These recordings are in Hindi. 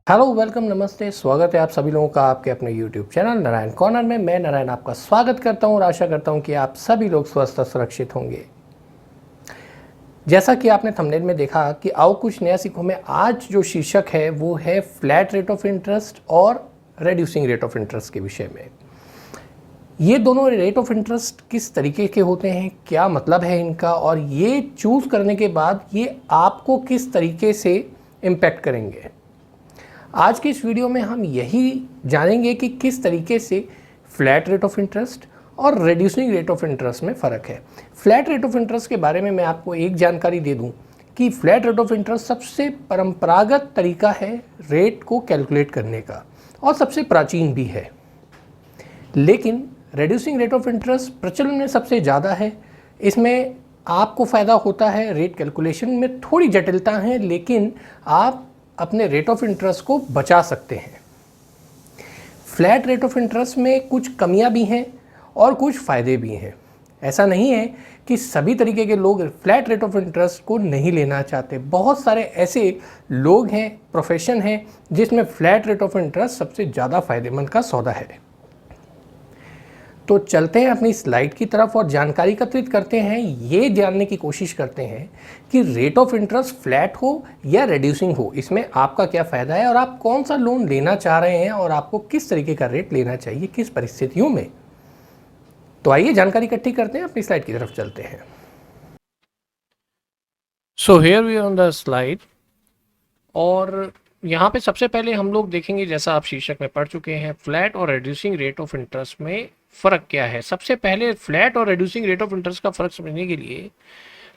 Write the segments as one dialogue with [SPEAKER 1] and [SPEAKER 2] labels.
[SPEAKER 1] हेलो वेलकम नमस्ते, स्वागत है आप सभी लोगों का आपके अपने यूट्यूब चैनल नारायण कॉर्नर में। मैं नारायण आपका स्वागत करता हूं और आशा करता हूं कि आप सभी लोग स्वस्थ और सुरक्षित होंगे। जैसा कि आपने थंबनेल में देखा कि आओ कुछ नया सीखो में आज जो शीर्षक है वो है फ्लैट रेट ऑफ इंटरेस्ट और रेड्यूसिंग रेट ऑफ इंटरेस्ट के विषय में। ये दोनों रेट ऑफ इंटरेस्ट किस तरीके के होते हैं, क्या मतलब है इनका, और ये चूज़ करने के बाद ये आपको किस तरीके से इम्पैक्ट करेंगे। आज की इस वीडियो में हम यही जानेंगे कि किस तरीके से फ्लैट रेट ऑफ इंटरेस्ट और रिड्यूसिंग रेट ऑफ इंटरेस्ट में फ़र्क है। फ्लैट रेट ऑफ इंटरेस्ट के बारे में मैं आपको एक जानकारी दे दूं कि फ्लैट रेट ऑफ इंटरेस्ट सबसे परंपरागत तरीका है रेट को कैलकुलेट करने का और सबसे प्राचीन भी है। लेकिन रिड्यूसिंग रेट ऑफ इंटरेस्ट प्रचलन में सबसे ज़्यादा है। इसमें आपको फ़ायदा होता है, रेट कैलकुलेशन में थोड़ी जटिलता है, लेकिन आप अपने रेट ऑफ इंटरेस्ट को बचा सकते हैं। फ्लैट रेट ऑफ इंटरेस्ट में कुछ कमियां भी हैं और कुछ फ़ायदे भी हैं। ऐसा नहीं है कि सभी तरीके के लोग फ्लैट रेट ऑफ इंटरेस्ट को नहीं लेना चाहते। बहुत सारे ऐसे लोग हैं, प्रोफेशन हैं, जिसमें फ्लैट रेट ऑफ इंटरेस्ट सबसे ज़्यादा फायदेमंद का सौदा है। तो चलते हैं अपनी स्लाइड की तरफ और जानकारी एकत्रित करते हैं। ये जानने की कोशिश करते हैं कि रेट ऑफ इंटरेस्ट फ्लैट हो या रिड्यूसिंग हो, इसमें आपका क्या फ़ायदा है और आप कौन सा लोन लेना चाह रहे हैं और आपको किस तरीके का रेट लेना चाहिए किस परिस्थितियों में। तो आइए जानकारी इकट्ठी करते हैं, अपनी स्लाइड की तरफ चलते हैं। So here we are on the slide और यहाँ पे सबसे पहले हम लोग देखेंगे, जैसा आप शीर्षक में पढ़ चुके हैं, फ्लैट और रिड्यूसिंग रेट ऑफ इंटरेस्ट में फ़र्क क्या है। सबसे पहले फ्लैट और रिड्यूसिंग रेट ऑफ इंटरेस्ट का फ़र्क समझने के लिए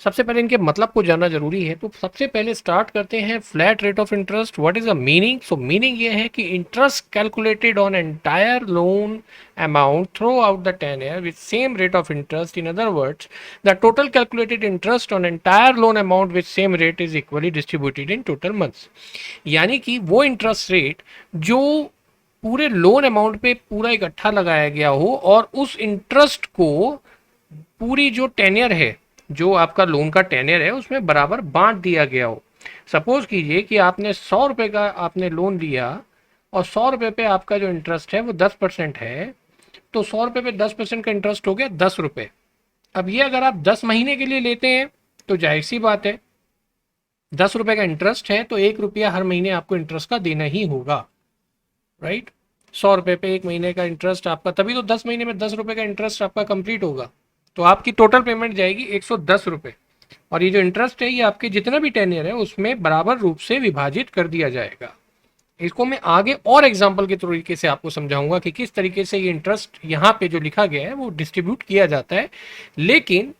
[SPEAKER 1] सबसे पहले इनके मतलब को जानना जरूरी है। तो सबसे पहले स्टार्ट करते हैं flat rate of interest. What is the meaning? So meaning ये है कि interest calculated on entire loan amount through out the tenure with same rate of interest. In other words, the total calculated interest on entire loan amount with same rate is equally distributed in total months. यानी कि वो इंटरेस्ट रेट जो पूरे लोन अमाउंट पे पूरा इकट्ठा लगाया गया हो और उस इंटरेस्ट को पूरी जो टेन्योर है, जो आपका लोन का टेन्योर है, उसमें बराबर बांट दिया गया हो। सपोज कीजिए कि आपने 100 रुपये का आपने लोन लिया और 100 रुपये पे आपका जो इंटरेस्ट है वो 10% है। तो 100 रुपये पे 10% का इंटरेस्ट हो गया 10 रुपये। अब ये अगर आप 10 महीने के लिए लेते हैं तो जाहिर सी बात है, 10 रुपये का इंटरेस्ट है तो 1 रुपया हर महीने आपको इंटरेस्ट का देना ही होगा, राइट। 100 रुपये पे 1 महीने का इंटरेस्ट आपका, तभी तो 10 महीने में 10 रुपये का इंटरेस्ट आपका कंप्लीट होगा। तो आपकी टोटल पेमेंट जाएगी 110 रुपये और ये जो इंटरेस्ट है ये आपके जितना भी टेन्योर है उसमें बराबर रूप से विभाजित कर दिया जाएगा। इसको मैं आगे और एग्जांपल के तरीके से आपको समझाऊंगा कि किस तरीके से ये इंटरेस्ट यहाँ पे जो लिखा गया है वो डिस्ट्रीब्यूट किया जाता है। लेकिन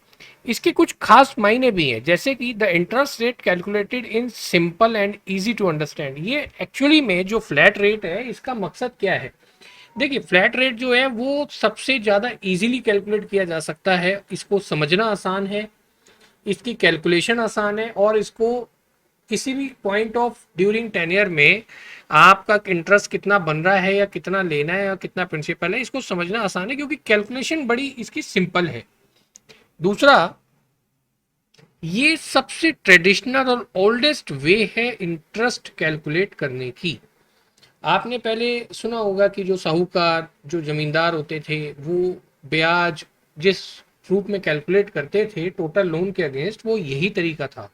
[SPEAKER 1] इसके कुछ खास मायने भी हैं, जैसे कि the interest rate calculated in simple and easy to understand. ये एक्चुअली में जो फ्लैट रेट है इसका मकसद क्या है? देखिए, फ्लैट रेट जो है वो सबसे ज़्यादा इजीली कैलकुलेट किया जा सकता है। इसको समझना आसान है, इसकी कैलकुलेशन आसान है और इसको किसी भी पॉइंट ऑफ ड्यूरिंग टेन्योर में आपका इंटरेस्ट कितना बन रहा है या कितना लेना है या कितना प्रिंसिपल है, इसको समझना आसान है क्योंकि कैलकुलेशन बड़ी इसकी सिंपल है। दूसरा, ये सबसे ट्रेडिशनल और ओल्डेस्ट वे है इंटरेस्ट कैलकुलेट करने की। आपने पहले सुना होगा कि जो साहूकार, जो जमींदार होते थे, वो ब्याज जिस रूप में कैलकुलेट करते थे टोटल लोन के अगेंस्ट, वो यही तरीका था।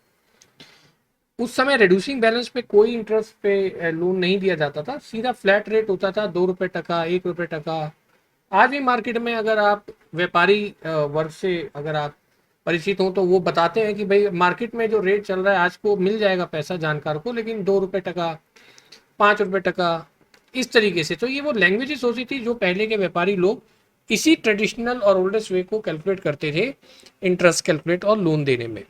[SPEAKER 1] उस समय रिड्यूसिंग बैलेंस पे कोई इंटरेस्ट पे लोन नहीं दिया जाता था, सीधा फ्लैट रेट होता था, 2 रुपये टका, 1 रुपये टका। आज भी मार्केट में अगर आप व्यापारी वर्ग से अगर आप परिचित हो तो वो बताते हैं कि भाई मार्केट में जो रेट चल रहा है आज को मिल जाएगा पैसा जानकार को, लेकिन 2 रुपये टका, 5 रुपये टका, इस तरीके से। तो ये वो लैंग्वेजेस होती थी जो पहले के व्यापारी लोग इसी ट्रेडिशनल और ओल्डेस्ट वे को कैलकुलेट करते थे इंटरेस्ट कैलकुलेट और लोन देने में।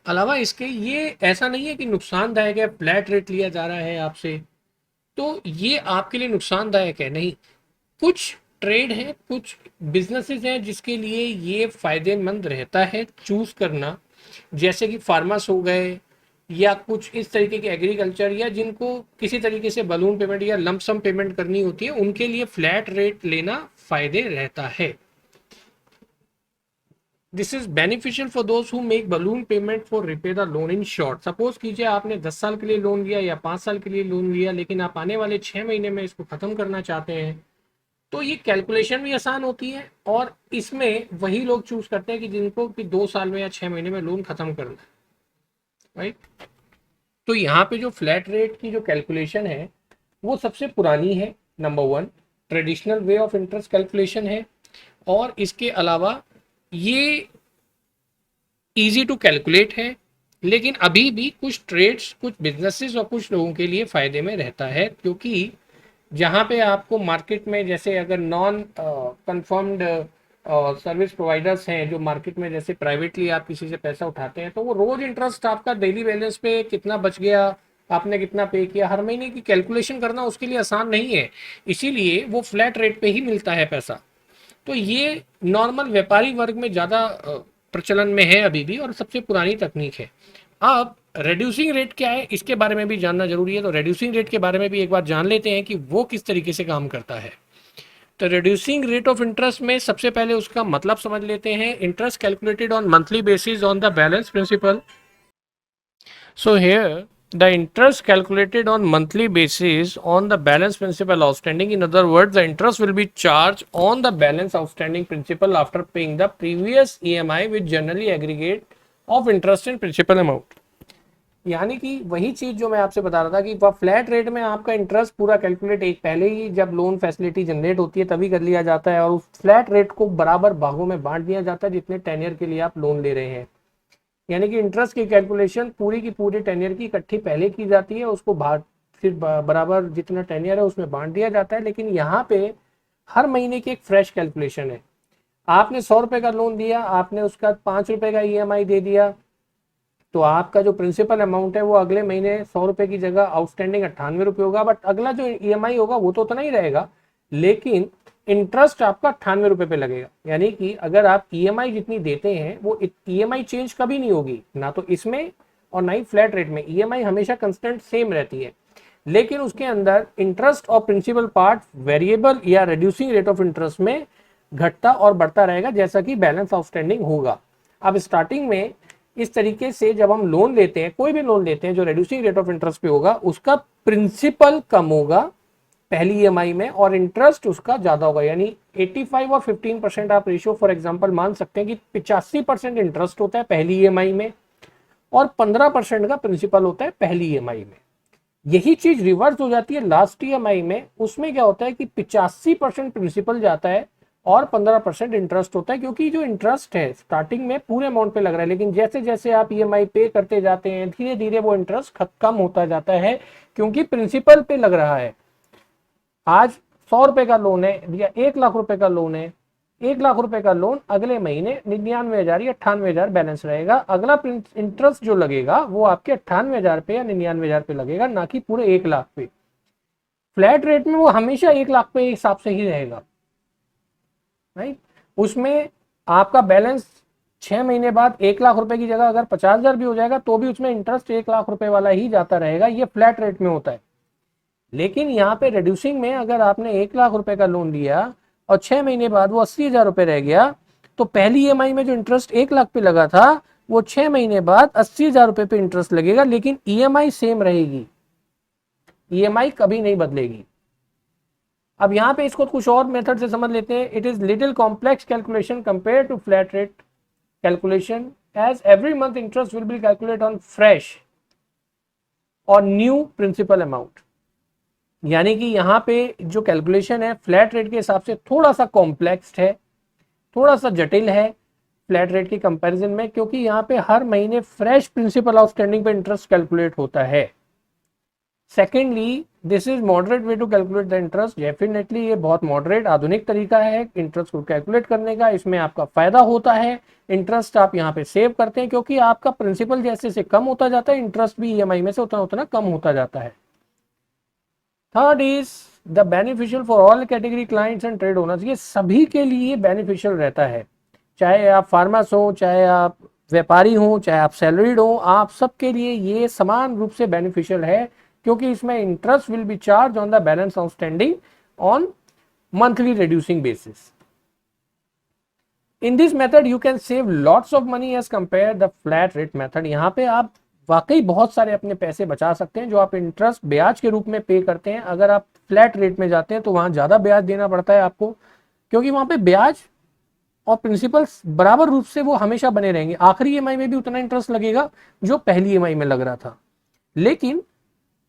[SPEAKER 1] अलावा इसके ये ऐसा नहीं है कि नुकसानदायक है, फ्लैट रेट लिया जा रहा है आपसे तो ये आपके लिए नुकसानदायक है, नहीं। कुछ ट्रेड है, कुछ बिजनेसेस हैं जिसके लिए ये फायदेमंद रहता है चूज करना, जैसे कि फार्मर्स हो गए या कुछ इस तरीके के एग्रीकल्चर, या जिनको किसी तरीके से बलून पेमेंट या लमसम पेमेंट करनी होती है, उनके लिए फ्लैट रेट लेना फायदे रहता है। This is beneficial for those who make balloon payment for repay the loan in short. Suppose कीजिए आपने 10 साल के लिए लोन लिया या 5 साल के लिए लोन लिया, लेकिन आप आने वाले 6 महीने में इसको खत्म करना चाहते हैं, तो ये कैलकुलेशन भी आसान होती है और इसमें वही लोग चूज करते हैं कि जिनको कि 2 साल में या 6 महीने में लोन खत्म करना है, राइट। तो यहाँ पे जो फ्लैट रेट की जो कैलकुलेशन है वो सबसे पुरानी है, number 1 traditional way of interest calculation है। और इसके अलावा ये इजी टू कैलकुलेट है, लेकिन अभी भी कुछ ट्रेड्स, कुछ बिजनेसेस और कुछ लोगों के लिए फ़ायदे में रहता है, क्योंकि जहाँ पे आपको मार्केट में जैसे अगर नॉन कंफर्म्ड सर्विस प्रोवाइडर्स हैं जो मार्केट में, जैसे प्राइवेटली आप किसी से पैसा उठाते हैं तो वो रोज इंटरेस्ट आपका डेली बैलेंस पे कितना बच गया, आपने कितना पे किया, हर महीने की कैलकुलेशन करना उसके लिए आसान नहीं है, इसीलिए वो फ्लैट रेट पे ही मिलता है पैसा। तो ये नॉर्मल व्यापारी वर्ग में ज़्यादा प्रचलन में है अभी भी और सबसे पुरानी तकनीक है। अब रेड्यूसिंग रेट क्या है इसके बारे में भी जानना जरूरी है, तो रेड्यूसिंग रेट के बारे में भी एक बार जान लेते हैं कि वो किस तरीके से काम करता है। तो रिड्यूसिंग रेट ऑफ इंटरेस्ट में सबसे पहले उसका मतलब समझ लेते हैं। Interest calculated on monthly basis on the balance principal. So here the interest calculated on monthly basis on the balance principal outstanding, in other words the interest will be charged on the balance outstanding principal after paying the previous EMI which generally aggregate of interest and principal amount। यानी कि वही चीज जो मैं आपसे बता रहा था कि वह फ्लैट रेट में आपका इंटरेस्ट पूरा कैलकुलेट एक पहले ही जब लोन फैसिलिटी जनरेट होती है तभी कर लिया जाता है और उस फ्लैट रेट को बराबर भागों में बांट दिया जाता है जितने टेनियर के लिए आप लोन ले रहे हैं। यानी कि इंटरेस्ट की कैलकुलेशन पूरी की पूरी टेनियर की इकट्ठी पहले की जाती है, उसको भाग फिर बराबर जितना टेनियर है उसमें बांट दिया जाता है। लेकिन यहाँ पे हर महीने की एक फ्रेश कैलकुलेशन है। आपने 100 रुपए का लोन दिया, आपने उसका 5 रुपए का EMI दे दिया, तो आपका जो प्रिंसिपल अमाउंट है वो अगले महीने 100 रुपए की जगह आउटस्टैंडिंग 98 रुपये होगा, बट अगला जो EMI होगा वो तो उतना ही रहेगा, लेकिन इंटरेस्ट आपका 98 रुपये पे लगेगा। यानी कि अगर आप EMI जितनी देते हैं वो EMI चेंज कभी नहीं होगी, ना तो इसमें और ना ही फ्लैट रेट में। EMI हमेशा कंस्टेंट सेम रहती है, लेकिन उसके अंदर इंटरेस्ट और प्रिंसिपल पार्ट वेरिएबल या रिड्यूसिंग रेट ऑफ इंटरेस्ट में घटता और बढ़ता रहेगा जैसा कि बैलेंस आउटस्टैंडिंग होगा। अब स्टार्टिंग में इस तरीके से जब हम लोन लेते हैं, कोई भी लोन लेते हैं जो रिड्यूसिंग रेट ऑफ इंटरेस्ट पे होगा, उसका प्रिंसिपल कम होगा पहली EMI में और इंटरेस्ट उसका ज्यादा होगा। यानी 85 और 15% आप रेशियो फॉर एग्जांपल मान सकते हैं कि 85% इंटरेस्ट होता है पहली EMI में और 15% का प्रिंसिपल होता है पहली EMI में। यही चीज रिवर्स हो जाती है लास्ट EMI में। उसमें क्या होता है कि 85% प्रिंसिपल जाता है और 15% इंटरेस्ट होता है, क्योंकि जो इंटरेस्ट है स्टार्टिंग में पूरे अमाउंट पे लग रहा है, लेकिन जैसे जैसे आप EMI पे करते जाते हैं धीरे धीरे वो इंटरेस्ट कम होता जाता है क्योंकि प्रिंसिपल पे लग रहा है। आज 100 रुपए का लोन है या 1 लाख रुपए का लोन है, 1 लाख रुपए का लोन अगले महीने 99,000 या 98,000 बैलेंस रहेगा। अगला इंटरेस्ट जो लगेगा वो आपके 98,000 पे या 99,000 पे लगेगा, ना कि पूरे 1 लाख पे। फ्लैट रेट में वो हमेशा 1 लाख पे हिसाब से ही रहेगा, राइट। उसमें आपका बैलेंस 6 महीने बाद 1 लाख रुपए की जगह अगर 50,000 भी हो जाएगा तो भी उसमें इंटरेस्ट 1 लाख रुपए वाला ही जाता रहेगा। ये फ्लैट रेट में होता है। लेकिन यहाँ पे रिड्यूसिंग में अगर आपने 1 लाख रुपए का लोन लिया और 6 महीने बाद वो 80,000 रुपए रह गया, तो पहली EMI में जो इंटरेस्ट 1 लाख पे लगा था वो 6 महीने बाद 80,000 रुपए पे इंटरेस्ट लगेगा, लेकिन EMI सेम रहेगी, EMI कभी नहीं बदलेगी। अब यहाँ पे इसको कुछ और मेथड से समझ लेते हैं। It is little complex calculation compare to flat rate calculation, as every month interest will be calculate on fresh और न्यू प्रिंसिपल अमाउंट। यानी कि यहाँ पे जो कैलकुलेशन है फ्लैट रेट के हिसाब से थोड़ा सा कॉम्प्लेक्स है, थोड़ा सा जटिल है फ्लैट रेट की कंपैरिजन में, क्योंकि यहाँ पे हर महीने फ्रेश प्रिंसिपल आउटस्टैंडिंग पे इंटरेस्ट कैलकुलेट होता है। Secondly, this is moderate way to calculate the interest. Definitely ये बहुत मॉडरेट आधुनिक तरीका है इंटरेस्ट को कैलकुलेट करने का। इसमें आपका फायदा होता है, इंटरेस्ट आप यहाँ पे सेव करते हैं क्योंकि आपका प्रिंसिपल जैसे से कम होता जाता है, इंटरेस्ट भी EMI में से उतना उतना कम होता जाता है। Third is the beneficial for all category clients and trade owners. ये सभी के लिए बेनिफिशियल रहता है, चाहे आप फार्मर्स हो, चाहे आप व्यापारी हो, चाहे आप सैलरीड हो, आप सबके लिए ये समान रूप से बेनिफिशियल है, क्योंकि इसमें interest will be charge on the balance outstanding on monthly reducing basis. In this method you can save lots of money as compare the flat rate method. यहाँ पे आप वाकई बहुत सारे अपने पैसे बचा सकते हैं जो आप इंटरेस्ट ब्याज के रूप में पे करते हैं। अगर आप फ्लैट रेट में जाते हैं तो वहां ज्यादा ब्याज देना पड़ता है आपको, क्योंकि वहां पे ब्याज और प्रिंसिपल बराबर रूप से वो हमेशा बने रहेंगे। आखिरी ईएमआई में भी उतना इंटरेस्ट लगेगा जो पहली ईएमआई में लग रहा था, लेकिन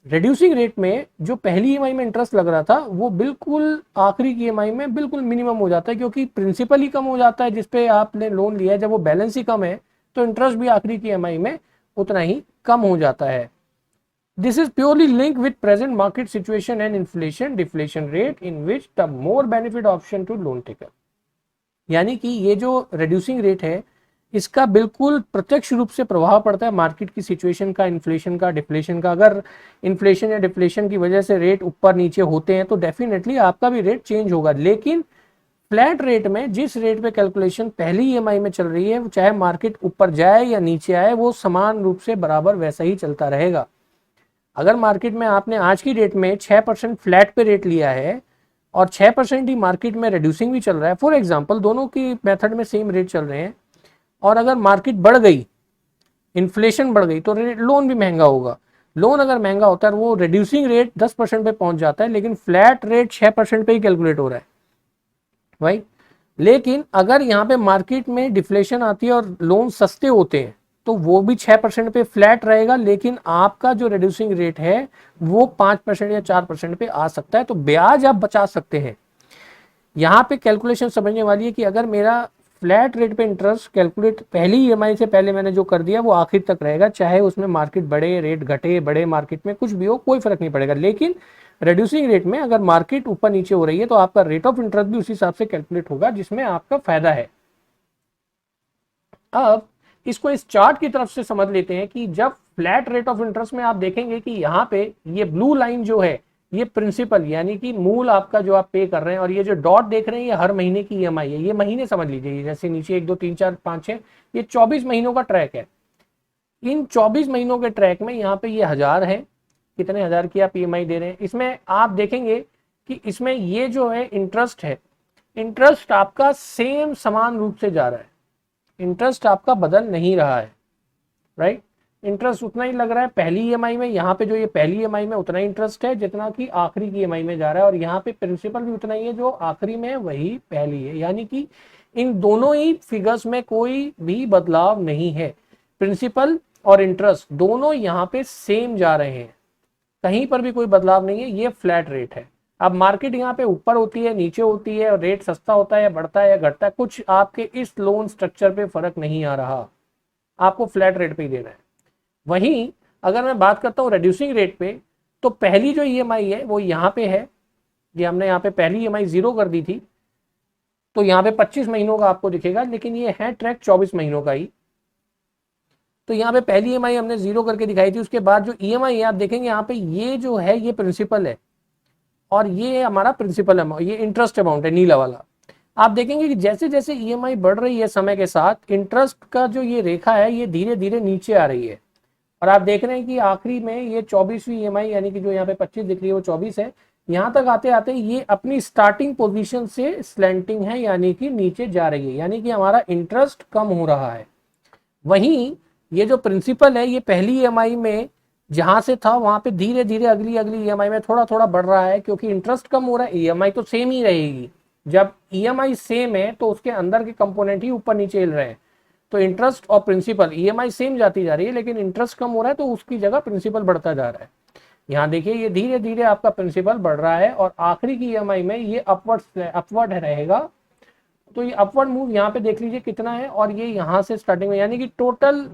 [SPEAKER 1] रिड्यूसिंग रेट में जो पहली ईएमआई में इंटरेस्ट लग रहा था वो बिल्कुल आखिरी की ईएमआई में बिल्कुल मिनिमम हो जाता है, क्योंकि प्रिंसिपल ही कम हो जाता है जिसपे आपने लोन लिया है। जब वो बैलेंस ही कम है तो इंटरेस्ट भी आखिरी की ईएमआई में उतना ही कम हो जाता है। This is purely link with present market situation and inflation deflation rate in which the more benefit option to loan taker. यानी कि ये जो रिड्यूसिंग रेट है इसका बिल्कुल प्रत्यक्ष रूप से प्रभाव पड़ता है मार्केट की सिचुएशन का, इन्फ्लेशन का, डिफ्लेशन का। अगर इन्फ्लेशन या डिफ्लेशन की वजह से रेट ऊपर नीचे होते हैं तो डेफिनेटली आपका भी रेट चेंज होगा। लेकिन फ्लैट रेट में जिस रेट पे कैलकुलेशन पहली ईएमआई में चल रही है, चाहे मार्केट ऊपर जाए या नीचे आए, वो समान रूप से बराबर वैसा ही चलता रहेगा। अगर मार्केट में आपने आज की डेट में 6% फ्लैट पे रेट लिया है और 6% ही मार्केट में रिड्यूसिंग भी चल रहा है, फॉर एग्जाम्पल दोनों की मेथड में सेम रेट चल रहे हैं, और अगर मार्केट बढ़ गई, इन्फ्लेशन बढ़ गई, तो लोन भी महंगा होगा। लोन अगर महंगा होता है वो रिड्यूसिंग रेट 10% पे पहुंच जाता है, लेकिन फ्लैट रेट 6% पे ही कैलकुलेट हो रहा है भाई। लेकिन अगर यहाँ पे मार्केट में डिफ्लेशन आती है और लोन सस्ते होते हैं तो वो भी 6% पे फ्लैट रहेगा, लेकिन आपका जो रिड्यूसिंग रेट है वो 5% या 4% पे आ सकता है, तो ब्याज आप बचा सकते हैं। यहाँ पे कैलकुलेशन समझने वाली है कि अगर मेरा फ्लैट रेट पे इंटरेस्ट कैलकुलेट पहली ईएमआई से पहले मैंने जो कर दिया वो आखिर तक रहेगा, चाहे उसमें मार्केट बढ़े, रेट घटे, बड़े मार्केट में कुछ भी हो, कोई फर्क नहीं पड़ेगा। लेकिन रिड्यूसिंग रेट में अगर मार्केट ऊपर नीचे हो रही है तो आपका रेट ऑफ इंटरेस्ट भी उसी हिसाब से कैलकुलेट होगा जिसमें आपका फायदा है। अब इसको इस चार्ट की तरफ से समझ लेते हैं कि जब फ्लैट रेट ऑफ इंटरेस्ट में आप देखेंगे कि यहाँ पे ये ब्लू लाइन जो है ये प्रिंसिपल यानी कि मूल आपका जो आप पे कर रहे हैं, और ये जो डॉट देख रहे हैं ये हर महीने की ईएमआई है। ये महीने समझ लीजिए, जैसे नीचे 1 2 3 4 5 6 ये 24 महीनों का ट्रैक है। इन 24 महीनों के ट्रैक में यहाँ पे ये 1000 है, कितने हजार की आप ईएमआई दे रहे हैं। इसमें आप देखेंगे कि इसमें ये जो है इंटरेस्ट है, इंटरेस्ट आपका सेम समान रूप से जा रहा है, इंटरेस्ट आपका बदल नहीं रहा है, राइट। इंटरेस्ट उतना ही लग रहा है पहली ईएमआई में, यहाँ पे जो ये पहली ईएमआई में उतना ही इंटरेस्ट है जितना कि आखिरी की ईएमआई में जा रहा है, और यहाँ पे प्रिंसिपल भी उतना ही है जो आखिरी में है वही पहली है। यानी कि इन दोनों ही फिगर्स में कोई भी बदलाव नहीं है, प्रिंसिपल और इंटरेस्ट दोनों यहाँ पे सेम जा रहे हैं, कहीं पर भी कोई बदलाव नहीं है। ये फ्लैट रेट है। अब मार्केट यहाँ पे ऊपर होती है, नीचे होती है, और रेट सस्ता होता है या बढ़ता है या घटता है, कुछ आपके इस लोन स्ट्रक्चर पे फर्क नहीं आ रहा, आपको फ्लैट रेट पे ही देना है। वहीं अगर मैं बात करता हूँ रिड्यूसिंग रेट पे, तो पहली जो ईएमआई है वो यहाँ पे है, ये हमने यहाँ पे पहली ईएमआई 0 कर दी थी, तो यहाँ पे 25 महीनों का आपको दिखेगा, लेकिन ये है ट्रैक 24 महीनों का ही। तो यहाँ पे पहली ईएमआई हमने 0 करके दिखाई थी, उसके बाद जो ईएमआई है आप देखेंगे यहाँ पे ये जो है ये प्रिंसिपल है, और ये हमारा प्रिंसिपल अमाउंट, ये इंटरेस्ट अमाउंट है नीला वाला। आप देखेंगे कि जैसे जैसे ईएमआई बढ़ रही है समय के साथ, इंटरेस्ट का जो ये रेखा है ये धीरे धीरे नीचे आ रही है, और आप देख रहे हैं कि आखिरी में ये 24वीं ईएमआई यानी कि जो यहाँ पे 25 दिख रही है वो 24 है। यहाँ तक आते आते ये अपनी स्टार्टिंग पोजीशन से स्लैंटिंग है, यानी कि नीचे जा रही है, यानी कि हमारा इंटरेस्ट कम हो रहा है। वहीं ये जो प्रिंसिपल है ये पहली ईएमआई में जहां से था वहां पे धीरे धीरे अगली अगली ईएमआई में थोड़ा थोड़ा बढ़ रहा है, क्योंकि इंटरेस्ट कम हो रहा है, ईएमआई तो सेम ही रहेगी। जब ईएमआई सेम है तो उसके अंदर के कंपोनेंट ही ऊपर नीचे हिल रहे हैं, तो इंटरेस्ट और प्रिंसिपल, ईएमआई सेम जाती जा रही है लेकिन इंटरेस्ट कम हो रहा है, तो उसकी जगह प्रिंसिपल बढ़ता जा रहा है। यहाँ देखिए ये धीरे धीरे आपका प्रिंसिपल बढ़ रहा है, और आखिरी की ईएमआई में ये अपवर्ड रहेगा। तो ये अपवर्ड मूव यहाँ पे देख लीजिए कितना है, और ये यहाँ से स्टार्टिंग में, यानी कि टोटल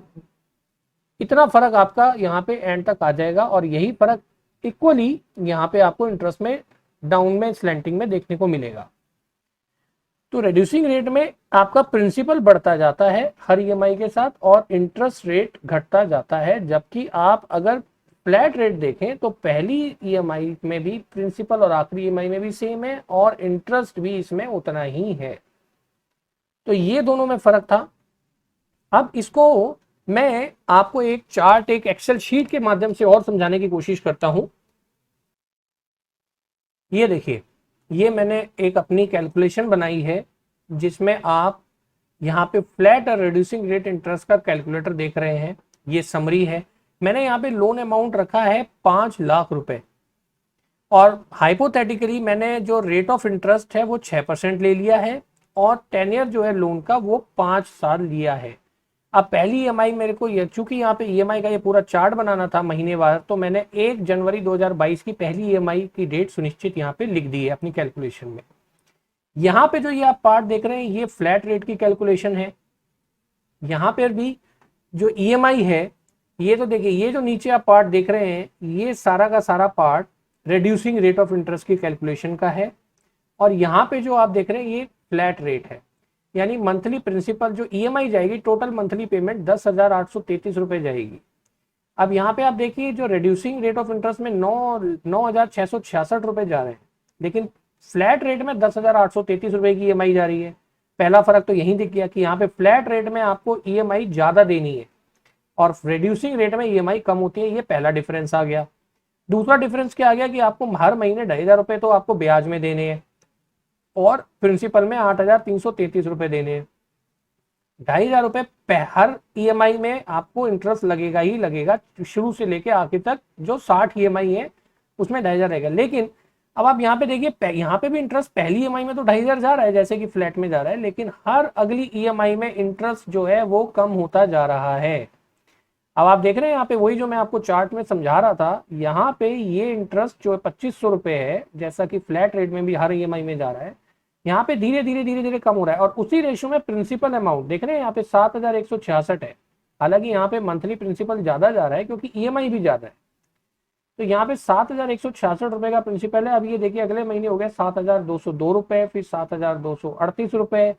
[SPEAKER 1] इतना फर्क आपका यहाँ पे एंड तक आ जाएगा, और यही फर्क इक्वली यहाँ पे आपको इंटरेस्ट में डाउन में स्लैंटिंग में देखने को मिलेगा। तो रिड्यूसिंग रेट में आपका प्रिंसिपल बढ़ता जाता है हर ईएमआई के साथ, और इंटरेस्ट रेट घटता जाता है। जबकि आप अगर फ्लैट रेट देखें तो पहली ईएमआई में भी प्रिंसिपल और आखिरी ईएमआई में भी सेम है, और इंटरेस्ट भी इसमें उतना ही है। तो ये दोनों में फर्क था। अब इसको मैं आपको एक चार्ट, एक एक्सेल शीट के माध्यम से और समझाने की कोशिश करता हूं। ये देखिए, ये मैंने एक अपनी कैलकुलेशन बनाई है जिसमें आप यहाँ पे फ्लैट और रिड्यूसिंग रेट इंटरेस्ट का कैलकुलेटर देख रहे हैं, ये समरी है। मैंने यहाँ पे लोन अमाउंट रखा है 5 लाख रुपए, और हाइपोथेटिकली मैंने जो रेट ऑफ इंटरेस्ट है वो 6% ले लिया है, और टेन्यर जो है लोन का वो 5 साल लिया है। अब पहली ईएमआई मेरे को चूंकि यहाँ पे ईएमआई का ये पूरा चार्ट बनाना था महीनेवार, तो मैंने 1 जनवरी 2022 की पहली ईएमआई की डेट सुनिश्चित यहाँ पे लिख दी है अपनी कैलकुलेशन में। यहाँ पे जो ये आप पार्ट देख रहे हैं ये फ्लैट रेट की कैलकुलेशन है। यहाँ पर भी जो ईएमआई है, ये तो देखिए, ये जो नीचे आप पार्ट देख रहे हैं ये सारा का सारा part reducing rate of interest की कैलकुलेशन का है, और यहाँ पे जो आप देख रहे हैं ये फ्लैट रेट है, यानी मंथली प्रिंसिपल जो ईएमआई जाएगी, टोटल मंथली पेमेंट 10,833 रुपए जाएगी। अब यहाँ पे आप देखिए जो रिड्यूसिंग रेट ऑफ इंटरेस्ट में 9,666 रुपए जा रहे हैं, लेकिन फ्लैट रेट में 10,833 रुपए की ईएमआई जा रही है। पहला फर्क तो यही दिख गया कि यहाँ पे फ्लैट रेट में आपको ईएमआई ज्यादा देनी है और रिड्यूसिंग रेट में ईएमआई कम होती है, ये पहला डिफरेंस आ गया। दूसरा डिफरेंस क्या आ गया कि आपको हर महीने 2,500 रुपए तो आपको ब्याज में देने हैं, और प्रिंसिपल में 8,333 रुपए देने हैं। 2,500 रुपए हर ईएमआई में आपको इंटरेस्ट लगेगा ही लगेगा, शुरू से लेके आखिर तक। जो 60 ईएमआई है उसमें 2,500 रहेगा। लेकिन अब आप यहाँ पे देखिए, यहाँ पे भी इंटरेस्ट पहली ईएमआई में तो 2,500 जा रहा है जैसे कि फ्लैट में जा रहा है, लेकिन हर अगली ईएमआई में इंटरेस्ट जो है वो कम होता जा रहा है। अब आप देख रहे हैं यहाँ पे वही जो मैं आपको चार्ट में समझा रहा था, यहाँ पे ये इंटरेस्ट जो 2,500 रुपए है, जैसा कि फ्लैट रेट में भी हर ईएमआई में जा रहा है, यहाँ पे धीरे धीरे कम हो रहा है। और उसी रेशियो में प्रिंसिपल अमाउंट देख रहे हैं यहाँ पे 7,166 है। हालांकि यहाँ पे मंथली प्रिंसिपल ज्यादा जा रहा है क्योंकि ईएमआई भी ज्यादा है, तो यहाँ पे 7,166 रुपए का प्रिंसिपल है। अब ये देखिए अगले महीने हो गया 7,202 रुपए, फिर 7,238 रुपए,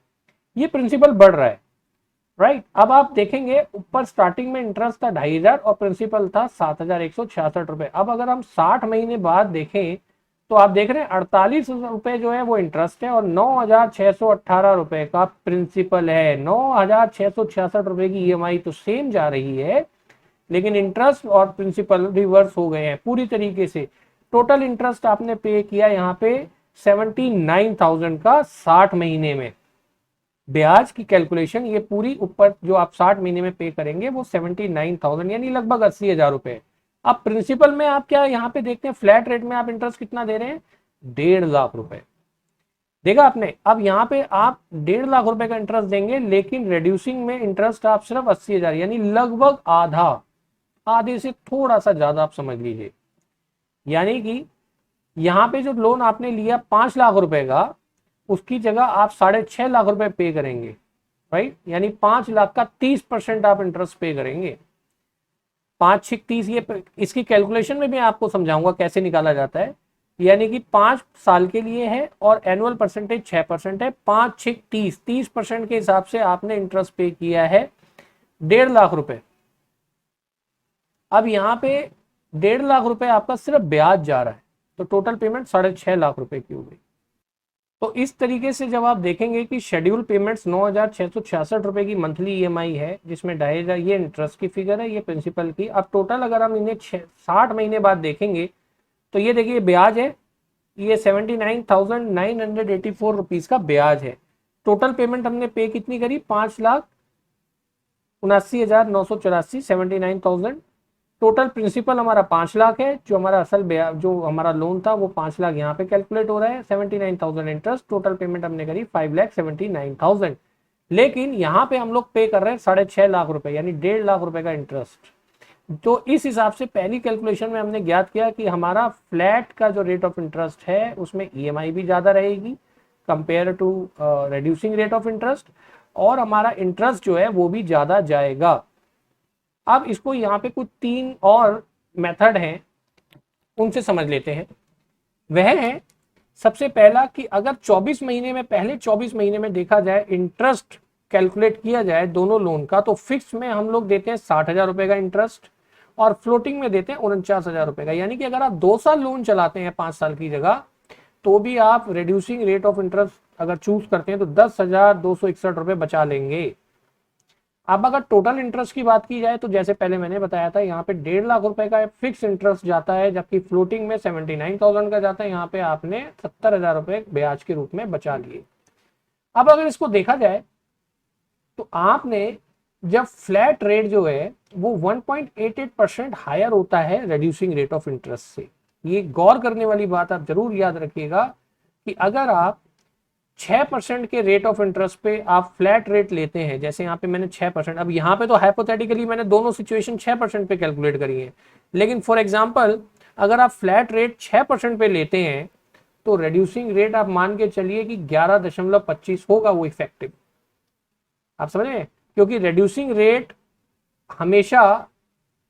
[SPEAKER 1] ये प्रिंसिपल बढ़ रहा है, राइट। अब आप देखेंगे ऊपर स्टार्टिंग में इंटरेस्ट था 2,500 और प्रिंसिपल था 7,166 रुपए। अब अगर हम 60 महीने बाद देखें तो आप देख रहे हैं 48 रुपए जो है वो इंटरेस्ट है और 9,618 रुपए का प्रिंसिपल है। 9,666 रुपए की ईएमआई तो सेम जा रही है, लेकिन इंटरेस्ट और प्रिंसिपल रिवर्स हो गए हैं पूरी तरीके से। टोटल इंटरेस्ट आपने पे किया यहाँ पे 79,000 का 60 महीने में। ब्याज की कैलकुलेशन ये पूरी ऊपर जो आप 60 महीने में पे करेंगे वो 79,000 यानी लगभग 80,000 रुपए। अब प्रिंसिपल में आप क्या यहाँ पे देखते हैं, फ्लैट रेट में आप इंटरेस्ट कितना दे रहे हैं, 1.5 लाख रुपए देखा आपने। अब यहाँ पे आप 1.5 लाख रुपए का इंटरेस्ट देंगे, लेकिन रिड्यूसिंग में इंटरेस्ट आप सिर्फ 80,000 यानी लगभग आधा, आधे से थोड़ा सा ज्यादा आप समझ लीजिए। यानी कि यहाँ पे जो लोन आपने लिया 5 लाख रुपए का, उसकी जगह आप 6.5 लाख रुपए पे करेंगे, राइट। यानी 5 लाख का 30% आप इंटरेस्ट पे करेंगे। 5-6-30, ये इसकी कैलकुलेशन में भी आपको समझाऊंगा कैसे निकाला जाता है। यानी कि 5 साल के लिए है और एनुअल परसेंटेज 6% है। 5-6-30, 30% के हिसाब से आपने इंटरेस्ट पे किया है 1.5 लाख रुपए। अब यहाँ पे 1.5 लाख रुपए आपका सिर्फ ब्याज जा रहा है, तो टोटल पेमेंट 6.5 लाख रुपए की हो गई। तो इस तरीके से जब आप देखेंगे कि शेड्यूल पेमेंट्स 9,666 रुपए की मंथली ईएमआई है, जिसमें 2,500 ये इंटरेस्ट की फिगर है, ये प्रिंसिपल की। अब टोटल अगर हम इन्हें 60 महीने बाद देखेंगे तो ये देखिए ब्याज है, ये 79,984 रुपीज का ब्याज है। टोटल पेमेंट हमने पे कितनी करी, 5,79,984, 79,000। टोटल प्रिंसिपल हमारा 5 लाख है, जो हमारा असल ब्याज जो हमारा लोन था वो 5 लाख यहाँ पे कैलकुलेट हो रहा है। 79,000 इंटरेस्ट, टोटल पेमेंट हमने करी 5,79,000। लेकिन यहाँ पे हम लोग पे कर रहे हैं 6.5 लाख रुपए यानी 1.5 लाख रुपए का इंटरेस्ट। तो इस हिसाब से पहली कैलकुलेशन में हमने ज्ञात किया कि हमारा फ्लैट का जो रेट ऑफ इंटरेस्ट है उसमें ईएमआई भी ज्यादा रहेगी compare to reducing rate of interest, और हमारा इंटरेस्ट जो है वो भी ज्यादा जाएगा। अब इसको यहाँ पे कुछ 3 और मेथड हैं, उनसे समझ लेते हैं। वह है सबसे पहला कि अगर 24 महीने में, पहले 24 महीने में देखा जाए इंटरेस्ट कैलकुलेट किया जाए दोनों लोन का, तो फिक्स में हम लोग देते हैं 60,000 रुपए का इंटरेस्ट और फ्लोटिंग में देते हैं 49,000 रुपए का। यानी कि अगर आप 2 साल लोन चलाते हैं 5 साल की जगह, तो भी आप रिड्यूसिंग रेट ऑफ इंटरेस्ट अगर चूज करते हैं तो 10,261 रुपए बचा लेंगे। अब अगर टोटल इंटरेस्ट की बात की जाए तो जैसे पहले मैंने बताया था, यहाँ पे 1.5 लाख रुपए का फिक्स इंटरेस्ट जाता है, जबकि फ्लोटिंग में 79,000 का जाता है। यहाँ पे आपने 70,000 रुपए ब्याज के रूप में बचा लिए। अब अगर इसको देखा जाए तो आपने जब फ्लैट रेट जो है वो 1.88% हायर होता है रेड्यूसिंग रेट ऑफ इंटरेस्ट से। ये गौर करने वाली बात आप जरूर याद रखिएगा कि अगर आप 6% के रेट ऑफ इंटरेस्ट पे आप फ्लैट रेट लेते हैं, जैसे यहाँ पे मैंने 6%, अब यहाँ पे तो हाइपोथेटिकली मैंने दोनों सिचुएशन 6% पे कैलकुलेट करी है, लेकिन फॉर एग्जांपल अगर आप फ्लैट रेट 6% पे लेते हैं तो रेड्यूसिंग रेट आप मान के चलिए कि 11.25 होगा वो इफेक्टिव। आप समझ रहे हैं, क्योंकि रेड्यूसिंग रेट हमेशा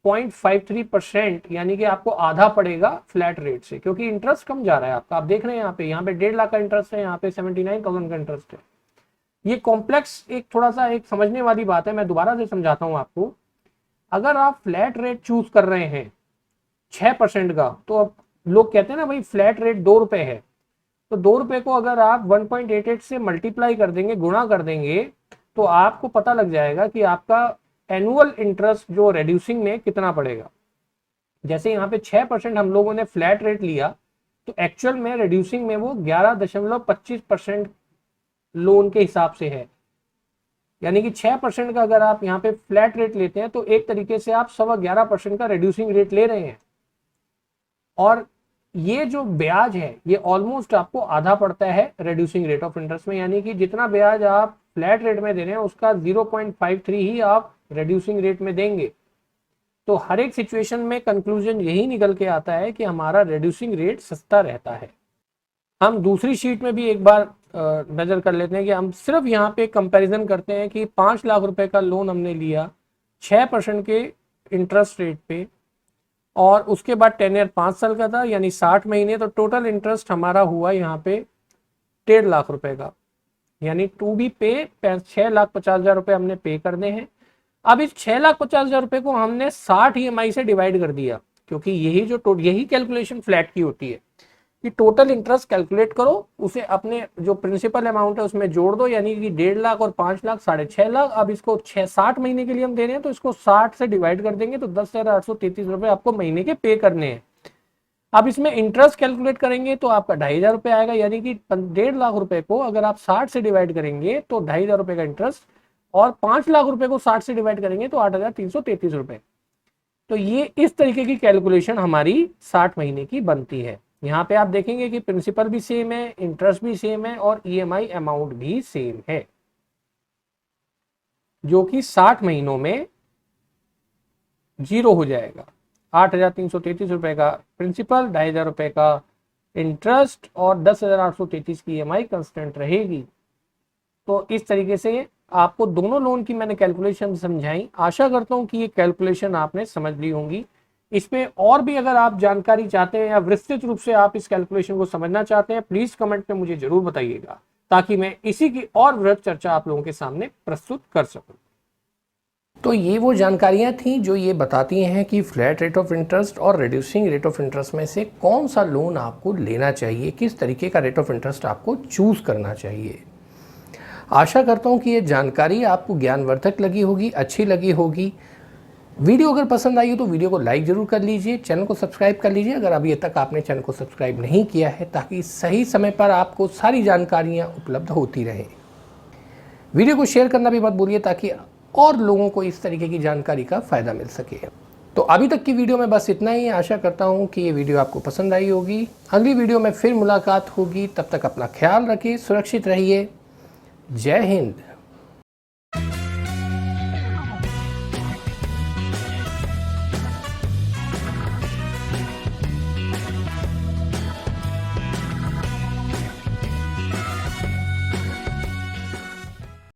[SPEAKER 1] 0.53% यानी कि आपको आधा पड़ेगा फ्लैट रेट से, क्योंकि इंटरेस्ट कम जा रहा है आपका। आप देख रहे हैं यहाँ पे 1.5 लाख का इंटरेस्ट है, यहाँ पे 79,000 का इंटरेस्ट है। ये कॉम्प्लेक्स एक थोड़ा सा एक समझने वाली बात है, मैं दोबारा से समझाता हूँ आपको। अगर आप फ्लैट रेट चूज कर रहे हैं 6% का, तो अब लोग कहते हैं ना भाई फ्लैट रेट 2 रुपए है, तो 2 रुपए को अगर आप 1.88 से मल्टीप्लाई कर देंगे, गुणा कर देंगे, तो आपको पता लग जाएगा कि आपका एनुअल इंटरेस्ट जो रेड्यूसिंग में कितना पड़ेगा। जैसे यहाँ पे 6% हम लोगों ने फ्लैट रेट लिया, तो एक्चुअल में रेड्यूसिंग में वो 11.25% लोन के हिसाब से है। यानी कि 6% का अगर आप यहाँ पे फ्लैट रेट लेते हैं तो एक तरीके से आप 11.25% का रेड्यूसिंग रेट ले रहे हैं। और ये जो ब्याज है ये ऑलमोस्ट आपको आधा पड़ता है रेड्यूसिंग रेट ऑफ इंटरेस्ट में, यानी कि जितना ब्याज आप फ्लैट रेट में दे रहे हैं उसका 0.53 ही आप रेड्यूसिंग रेट में देंगे। तो हर एक सिचुएशन में कंक्लूजन यही निकल के आता है कि हमारा रेड्यूसिंग रेट सस्ता रहता है। हम दूसरी शीट में भी एक बार नजर कर लेते हैं कि हम सिर्फ यहाँ पे कंपैरिजन करते हैं कि 5 लाख रुपए का लोन हमने लिया 6% के इंटरेस्ट रेट पे, और उसके बाद टेन्योर 5 साल का था यानी 60 महीने, तो टोटल इंटरेस्ट हमारा हुआ यहाँ पे 1.5 लाख रुपए का, यानी टू बी पे 6,50,000 रुपए हमने पे करने हैं। अब इस 6,50,000 रुपए को हमने 60 EMI से डिवाइड कर दिया, क्योंकि यही कैलकुलेशन फ्लैट की होती है कि टोटल इंटरेस्ट कैलकुलेट करो, उसे अपने जो प्रिंसिपल अमाउंट है उसमें जोड़ दो, यानी कि 1.5 लाख और 5 लाख 6.5 लाख। अब इसको 60 महीने के लिए हम दे रहे हैं तो इसको 60 से डिवाइड कर देंगे तो 10,833 रुपए आपको महीने के पे करने हैं। अब इसमें इंटरेस्ट कैलकुलेट करेंगे तो आपका 2,500 रुपए आएगा, यानी कि 1.5 लाख रुपए को अगर आप 60 से डिवाइड करेंगे तो 2,500 रुपए का इंटरेस्ट, और 5 लाख रुपए को 60 से डिवाइड करेंगे तो 8,333 रुपए। तो ये इस तरीके की कैलकुलेशन हमारी 60 महीने की बनती है। यहाँ पे आप देखेंगे कि प्रिंसिपल भी सेम है, इंटरेस्ट भी सेम है और EMI अमाउंट भी सेम है, जो कि 60 महीनों में 0 हो जाएगा। 8,333 रुपए का प्रिंसिपल, 2,500 रुपए का इंटरेस्ट और 10,833 की EMI कंस्टेंट रहेगी। तो इस तरीके से आपको दोनों लोन की मैंने कैलकुलेशन समझाई। आशा करता हूं कि ये कैलकुलेशन आपने समझ ली होंगी। इसमें और भी अगर आप जानकारी चाहते हैं या विस्तृत रूप से आप इस कैलकुलेशन को समझना चाहते हैं, प्लीज कमेंट में मुझे जरूर बताइएगा, ताकि मैं इसी की और वृहद चर्चा आप लोगों के सामने प्रस्तुत कर सकूं। तो ये वो जानकारियां थी जो ये बताती हैं कि फ्लैट रेट ऑफ इंटरेस्ट और रिड्यूसिंग रेट ऑफ इंटरेस्ट में से कौन सा लोन आपको लेना चाहिए, किस तरीके का रेट ऑफ इंटरेस्ट आपको चूज करना चाहिए। आशा करता हूँ कि ये जानकारी आपको ज्ञानवर्धक लगी होगी, अच्छी लगी होगी। वीडियो अगर पसंद आई हो तो वीडियो को लाइक जरूर कर लीजिए, चैनल को सब्सक्राइब कर लीजिए अगर अभी तक आपने चैनल को सब्सक्राइब नहीं किया है, ताकि सही समय पर आपको सारी जानकारियाँ उपलब्ध होती रहें। वीडियो को शेयर करना भी मत भूलिए ताकि और लोगों को इस तरीके की जानकारी का फ़ायदा मिल सके। तो अभी तक की वीडियो में बस इतना ही। आशा करता हूँ कि ये वीडियो आपको पसंद आई होगी। अगली वीडियो में फिर मुलाकात होगी, तब तक अपना ख्याल रखिए, सुरक्षित रहिए। जय हिंद।